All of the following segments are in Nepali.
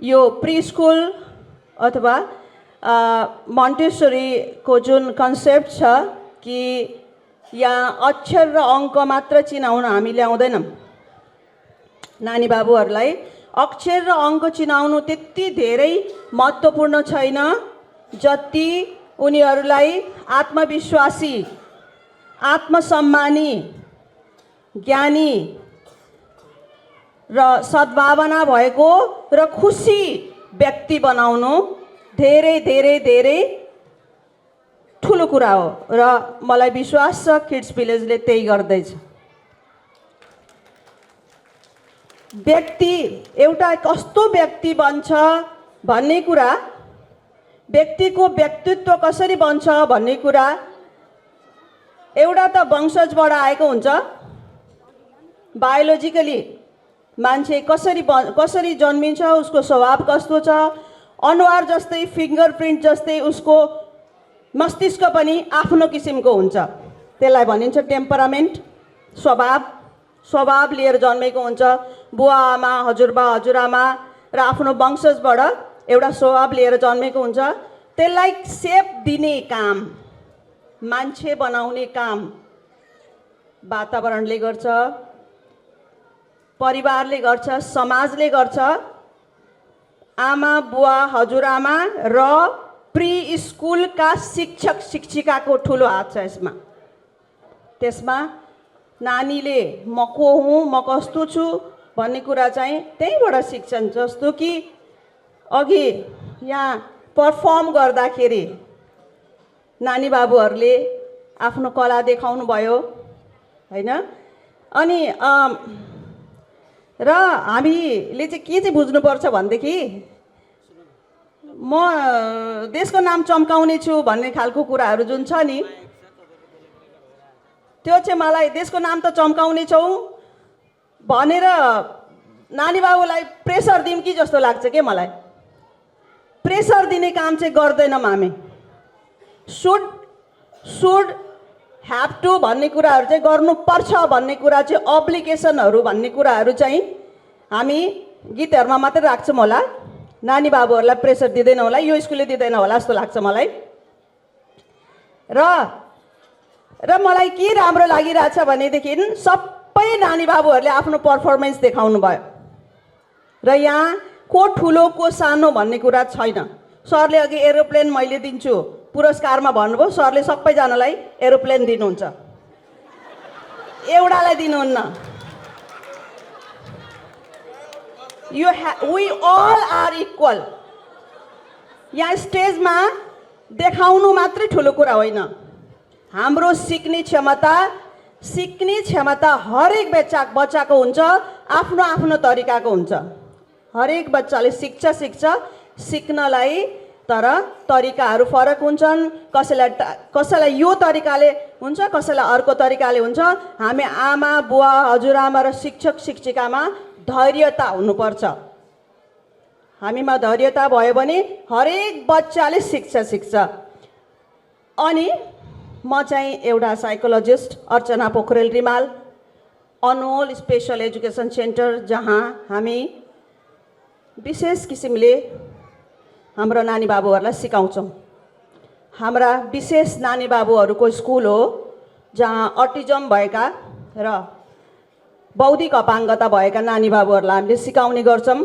यो प्री स्कुल अथवा मोन्टेसरीको जुन कन्सेप्ट छ कि यहाँ अक्षर र अङ्क मात्र चिनाउन हामी ल्याउँदैनौँ। नानी बाबुहरूलाई अक्षर र अङ्क चिनाउनु त्यति धेरै महत्त्वपूर्ण छैन जति उनीहरूलाई आत्मविश्वासी, आत्मसम्मानी, ज्ञानी र सद्भावना भएको र खुसी व्यक्ति बनाउनु धेरै धेरै धेरै ठुलो कुरा हो र मलाई विश्वास छ किड्स भिलेजले त्यही गर्दैछ। व्यक्ति एउटा कस्तो व्यक्ति बन्छ भन्ने कुरा, व्यक्तिको व्यक्तित्व कसरी बन्छ भन्ने कुरा एउटा त वंशजबाट आएको हुन्छ। बायोलोजिकली मान्छे कसरी जन्मिन्छ, उसको स्वभाव कस्तो छ, अनुहार जस्तै, फिङ्गरप्रिन्ट जस्तै उसको मस्तिष्क पनि आफ्नो किसिमको हुन्छ। त्यसलाई भनिन्छ टेम्परामेन्ट, स्वभाव लिएर जन्मेको हुन्छ। बुवा आमा, हजुरबा हजुरआमा र आफ्नो वंशजबाट एउटा स्वभाव लिएर जन्मेको हुन्छ। त्यसलाई सेप दिने काम, मान्छे बनाउने काम वातावरणले गर्छ, परिवारले गर्छ, समाजले गर्छ। आमा बुवा हजुरआमा र प्री स्कुलका शिक्षक शिक्षिकाको ठुलो हात छ यसमा। त्यसमा नानीले म को हुँ, म कस्तो छु भन्ने कुरा चाहिँ त्यहीँबाट सिक्छन्। जस्तो कि अघि यहाँ पर्फर्म गर्दाखेरि नानी बाबुहरूले आफ्नो कला देखाउनु भयो हैन। अनि र हामीले चाहिँ के चाहिँ बुझ्नुपर्छ भनेदेखि म देशको नाम चम्काउने छु भन्ने खालको कुराहरू जुन छ नि, त्यो चाहिँ मलाई देशको नाम त चम्काउने छौ भनेर नानी बाबुलाई प्रेसर दिउँ कि जस्तो लाग्छ के मलाई। प्रेसर दिने काम चाहिँ गर्दैनौँ हामी। सुड ह्याभ टु भन्ने कुराहरू चाहिँ गर्नुपर्छ भन्ने कुरा चाहिँ, अब्लिगेसनहरू भन्ने कुराहरू चाहिँ हामी गीतहरूमा मात्रै राख्छौँ होला। नानी बाबुहरूलाई प्रेसर दिँदैन होला, यो स्कुलले दिँदैन होला जस्तो लाग्छ मलाई। र मलाई के राम्रो लागिरहेछ भनेदेखि सबै नानी बाबुहरूले आफ्नो पर्फर्मेन्स देखाउनु भयो र यहाँ को ठुलो को सानो भन्ने कुरा छैन। सरले अघि एरोप्लेन मैले दिन्छु पुरस्कारमा भन्नुभयो, सरले सबैजनालाई एरोप्लेन दिनुहुन्छ, एउटालाई दिनुहुन्न। We all are equal. यहाँ स्टेजमा देखाउनु मात्रै ठुलो कुरा होइन। हाम्रो सिक्ने क्षमता हरेक बच्चाको हुन्छ, आफ्नो आफ्नो तरिकाको हुन्छ। हरेक बच्चाले सिक्नलाई तर तरिकाहरू फरक हुन्छन्। कसैलाई यो तरिकाले हुन्छ, कसैलाई अर्को तरिकाले हुन्छ। हामी आमा बुवा हजुरआमा र शिक्षक शिक्षिकामा धैर्यता हुनुपर्छ। हामीमा धैर्यता भयो भने हरेक बच्चाले सिक्छ। अनि म चाहिँ एउटा साइकोलोजिस्ट अर्चना पोखरेल रिमाल, अनमोल स्पेसल एजुकेसन सेन्टर, जहाँ हामी विशेष किसिमले हाम्रो नानी बाबुहरूलाई सिकाउँछौँ। हाम्रा विशेष नानी बाबुहरूको स्कुल हो जहाँ अटिजम भएका र बौद्धिक अपाङ्गता भएका नानी बाबुहरूलाई हामीले सिकाउने गर्छौँ।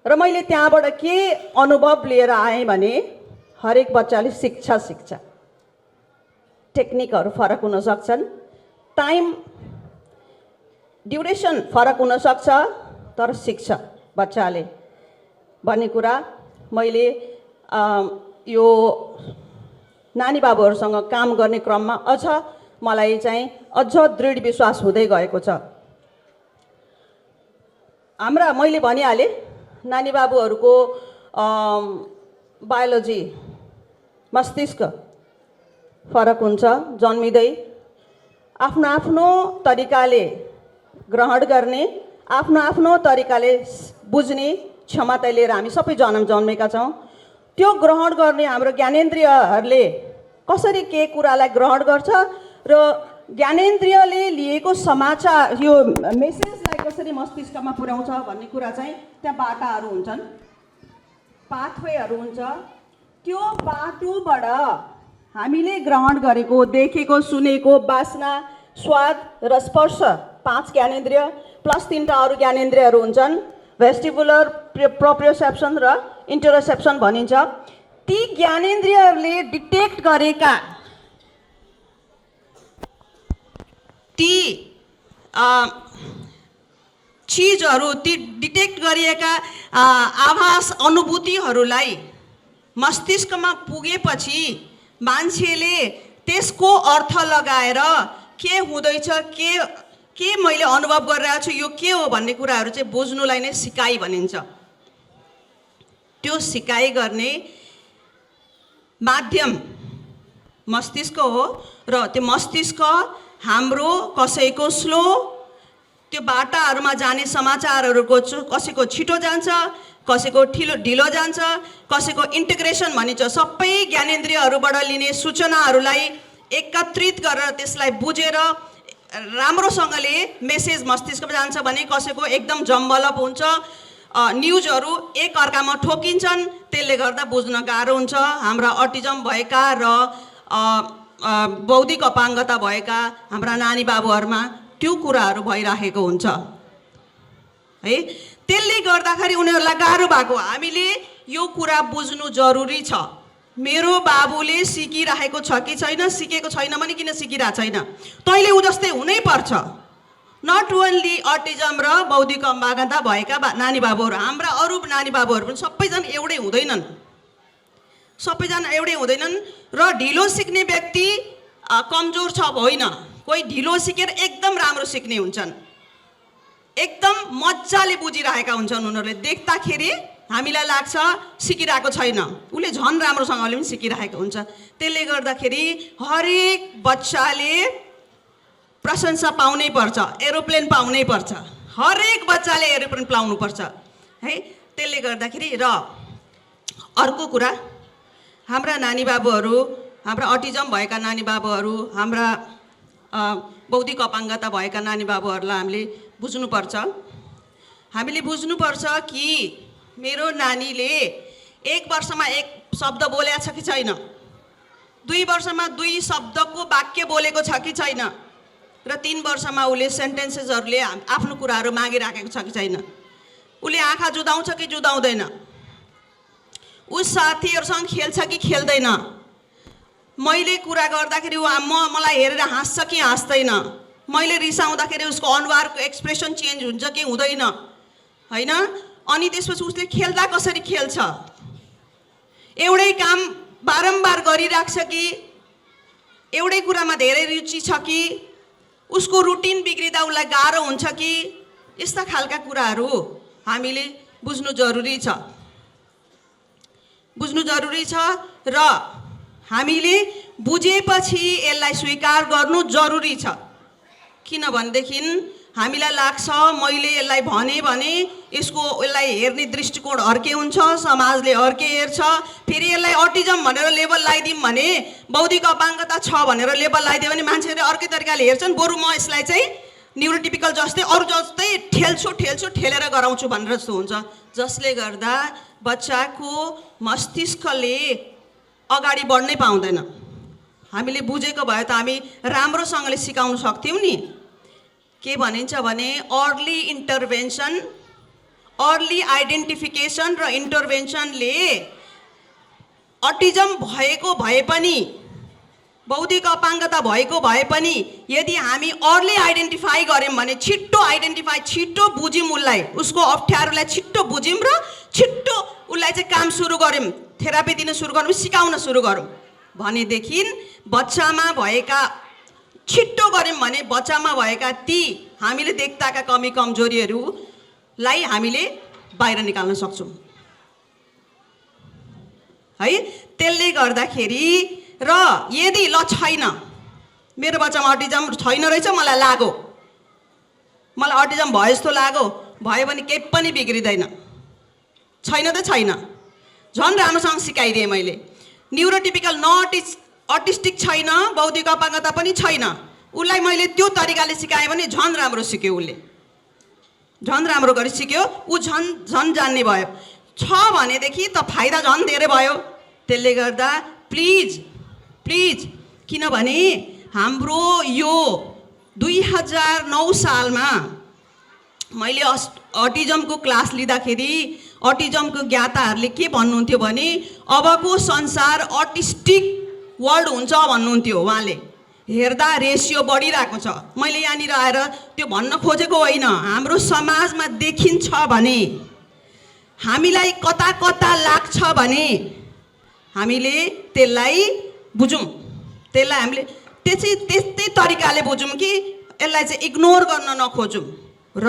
र मैले त्यहाँबाट के अनुभव लिएर आएँ भने हरेक बच्चाले सिक्छ। टेक्निकहरू फरक हुन सक्छन्, टाइम ड्युरेसन फरक हुन सक्छ, तर सिक्छ बच्चाले भन्ने कुरा मैले यो नानी बाबुहरूसँग काम गर्ने क्रममा मलाई चाहिँ अझ दृढ विश्वास हुँदै गएको छ। मैले भनिहालेँ नानी बाबुहरूको बायोलोजी, मस्तिष्क फरक हुन्छ। जन्मिँदै आफ्नो आफ्नो तरिकाले ग्रहण गर्ने, आफ्नो आफ्नो तरिकाले बुझ्ने क्षमता लिएर हामी सबै जन्मेका छौँ। त्यो ग्रहण गर्ने हाम्रो ज्ञानेन्द्रियहरूले कसरी के कुरालाई ग्रहण गर्छ र ज्ञानेन्द्रियले लिएको समाचार यो मेसेजलाई कसरी मस्तिष्कमा पुर्याउँछ भन्ने कुरा चाहिँ त्यहाँ बाटाहरू हुन्छन्, पाथवेहरू हुन्छ। त्यो बाटोबाट हामीले ग्रहण गरेको, देखेको, सुनेको वासना, स्वाद र स्पर्श 5 ज्ञानेन्द्रिय प्लस 3टा अरू ज्ञानेन्द्रियहरू हुन्छन्, भेस्टिबुलर, प्रोप्रियोसेप्सन र इन्टरोसेप्सन भनिन्छ। ती ज्ञानेन्द्रियहरूले डिटेक्ट गरेका ती चिजहरू, ती डिटेक्ट गरिएका आभास अनुभूतिहरूलाई मस्तिष्कमा पुगेपछि मान्छेले त्यसको अर्थ लगाएर के हुँदैछ, के मैले अनुभव गरिरहेको छु, यो के हो भन्ने कुराहरू चाहिँ बुझ्नुलाई नै सिकाइ भनिन्छ। त्यो सिकाइ गर्ने माध्यम मस्तिष्क हो र त्यो मस्तिष्क हाम्रो कसैको स्लो, त्यो बाटाहरूमा जाने समाचारहरूको कसैको छिटो जान्छ, कसैको ढिलो जान्छ, कसैको इन्टिग्रेसन भनिन्छ। सबै ज्ञानेन्द्रियहरूबाट लिने सूचनाहरूलाई एकत्रित गरेर त्यसलाई बुझेर राम्रोसँगले मेसेज मस्तिष्कमा जान्छ भने कसैको एकदम जम्बलप हुन्छ, न्युजहरू एक अर्कामा ठोकिन्छन्, त्यसले गर्दा बुझ्न गाह्रो हुन्छ। हाम्रा अटिजम भएका र बौद्धिक अपाङ्गता भएका हाम्रा नानी बाबुहरूमा त्यो कुराहरू भइराखेको हुन्छ है। त्यसले गर्दाखेरि उनीहरूलाई गाह्रो भएको। हामीले यो कुरा बुझ्नु जरुरी छ। मेरो बाबुले सिकिरहेको छ कि छैन, सिकेको छैन भने किन सिकिरहेको छैन, तैँले ऊ जस्तै हुनै पर्छ। नट ओन्ली अटिजम र बौद्धिक अपाङ्गता भएका नानी बाबुहरू, हाम्रा अरू नानी बाबुहरू पनि सबैजना एउटै हुँदैनन्, र ढिलो सिक्ने व्यक्ति कमजोर छ होइन। कोही ढिलो सिकेर एकदम राम्रो सिक्ने हुन्छन्, एकदम मजाले बुझिरहेका हुन्छन्। उनीहरूले देख्दाखेरि हामीलाई लाग्छ सिकिरहेको छैन, उसले झन् राम्रोसँगले पनि सिकिरहेको हुन्छ। त्यसले गर्दाखेरि हरेक बच्चाले प्रशंसा पाउनै पर्छ, एरोप्लेन पाउनै पर्छ, हरेक बच्चाले एरोप्लेन पाउनु पर्छ है। त्यसले गर्दाखेरि र अर्को कुरा, हाम्रा नानी बाबुहरू, हाम्रा अटिजम भएका नानी बाबुहरू, हाम्रा बौद्धिक अपाङ्गता भएका नानी बाबुहरूलाई हामीले बुझ्नुपर्छ। हामीले बुझ्नुपर्छ कि मेरो नानीले 1 वर्षमा 1 शब्द बोलेको छ कि छैन, 2 वर्षमा 2 शब्दको वाक्य बोलेको छ कि छैन, र 3 वर्षमा उसले सेन्टेन्सेसहरूले आफ्नो कुराहरू मागिराखेको छ कि छैन, उसले आँखा जुदाउँछ कि जुदाउँदैन, ऊ साथीहरूसँग खेल्छ कि खेल्दैन, मैले कुरा गर्दाखेरि मलाई हेरेर हाँस्छ कि हाँस्दैन, मैले रिसाउँदाखेरि उसको अनुहारको एक्सप्रेसन चेन्ज हुन्छ कि हुँदैन होइन। अनि त्यसपछि उसले खेल्दा कसरी खेल्छ, एउटै काम बारम्बार गरिराख्छ कि एउटै कुरामा धेरै रुचि छ कि उसको रुटिन बिग्रिँदा उसलाई गाह्रो हुन्छ कि, यस्ता खालका कुराहरू हामीले बुझ्नु जरुरी छ र हामीले बुझेपछि यसलाई स्वीकार गर्नु जरुरी छ। किनभनेदेखि हामीलाई लाग्छ मैले यसलाई भने यसलाई हेर्ने दृष्टिकोण अर्कै हुन्छ, समाजले अर्कै हेर्छ, फेरि यसलाई अटिजम भनेर लेबल लगाइदिउँ भने, बौद्धिक अपाङ्गता छ भनेर लेबल लगाइदियो भने मान्छेले अर्कै तरिकाले हेर्छन्। बरु म यसलाई चाहिँ न्युरोटिपिकल जस्तै अरू जस्तै ठेलेर गराउँछु भनेर जस्तो हुन्छ, जसले गर्दा बच्चाको मस्तिष्कले अगाडि बढ्नै पाउँदैन। हामीले बुझेको भए त हामी राम्रोसँगले सिकाउन सक्थ्यौँ नि। के भनिन्छ भने अर्ली इन्टरभेन्सन, अर्ली आइडेन्टिफिकेसन र इन्टरभेन्सनले अटिजम भएको भए पनि, बौद्धिक अपाङ्गता भएको भए पनि यदि हामी अर्ली आइडेन्टिफाई गऱ्यौँ भने, छिट्टो बुझ्यौँ, उसलाई उसको अप्ठ्यारोलाई छिट्टो बुझ्यौँ र छिट्टो उसलाई चाहिँ काम सुरु गऱ्यौँ, थेरापी दिन सुरु गरौँ, सिकाउन सुरु गरौँ भनेदेखि बच्चामा भएका, छिट्टो गऱ्यौँ भने बच्चामा भएका ती हामीले देख्दाका कमी कमजोरीहरूलाई हामीले बाहिर निकाल्न सक्छौँ है। त्यसले गर्दाखेरि र यदि ल छैन, मेरो बच्चामा अटिजम छैन रहेछ, मलाई लाग्यो, मलाई अटिजम भयो जस्तो लाग्यो, भयो भने केही पनि बिग्रिँदैन, छैन त छैन, झन् राम्रोसँग सिकाइदिएँ मैले। न्युरोटिपिकल अटिस्टिक छैन, बौद्धिक अपाङ्गता पनि छैन, उसलाई मैले त्यो तरिकाले सिकाएँ भने झन् राम्रो सिक्यो, उसले झन् राम्रो गरी सिक्यो, ऊ झन् जान्ने भयो। छ भनेदेखि त फाइदा झन् धेरै भयो। त्यसले गर्दा प्लिज किनभने हाम्रो यो 2009 सालमा मैले अटिजमको क्लास लिँदाखेरि अटिजमको ज्ञाताहरूले के भन्नुहुन्थ्यो भने अबको संसार अटिस्टिक वर्ल्ड हुन्छ भन्नुहुन्थ्यो उहाँले। हेर्दा रेसियो बढिरहेको छ। मैले यहाँनिर आएर त्यो भन्न खोजेको होइन, हाम्रो समाजमा देखिन्छ भने हामीलाई कता कता लाग्छ भने हामीले त्यसलाई बुझौँ, त्यसलाई हामीले त्यस्तै तरिकाले बुझौँ कि यसलाई चाहिँ इग्नोर गर्न नखोजौँ र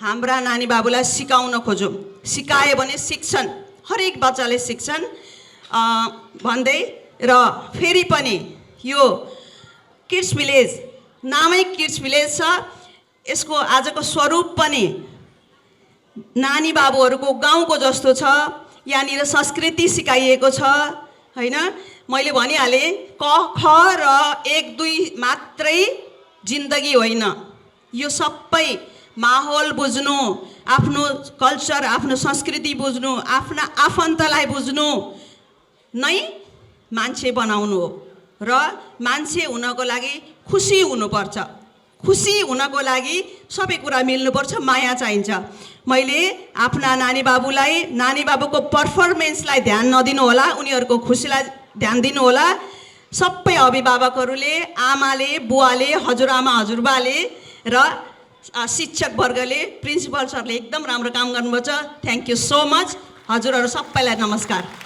हाम्रा नानी बाबुलाई सिकाउन खोजौँ। सिकायो भने सिक्छन्, हरेक बच्चाले सिक्छन् भन्दै र फेरि पनि यो किड्स भिलेज नामै किड्स भिलेज छ। यसको आजको स्वरूप पनि नानी बाबुहरूको गाउँको जस्तो छ। यहाँनिर संस्कृति सिकाइएको छ हैन। मैले भनिहालेँ क ख र 1 2 मात्रै जिन्दगी होइन, यो सबै माहौल बुझ्नु, आफ्नो कल्चर, आफ्नो संस्कृति बुझ्नु, आफ्ना आफन्तलाई बुझ्नु नै मान्छे बनाउनु हो। र मान्छे हुनको लागि खुसी हुनुपर्छ। खुसी हुनको लागि सबै कुरा मिल्नुपर्छ, माया चाहिन्छ। मैले आफ्ना नानी बाबुको पर्फर्मेन्सलाई ध्यान नदिनु होला, उनीहरूको खुसीलाई ध्यान दिनु होला। सबै अभिभावकहरूले, आमाले, बुवाले, हजुरआमा हजुरबाले र शिक्षक वर्गले, प्रिन्सिपल सरले एकदम राम्रो काम गर्नुपर्छ। Thank you so much. हजुरहरू सबैलाई नमस्कार।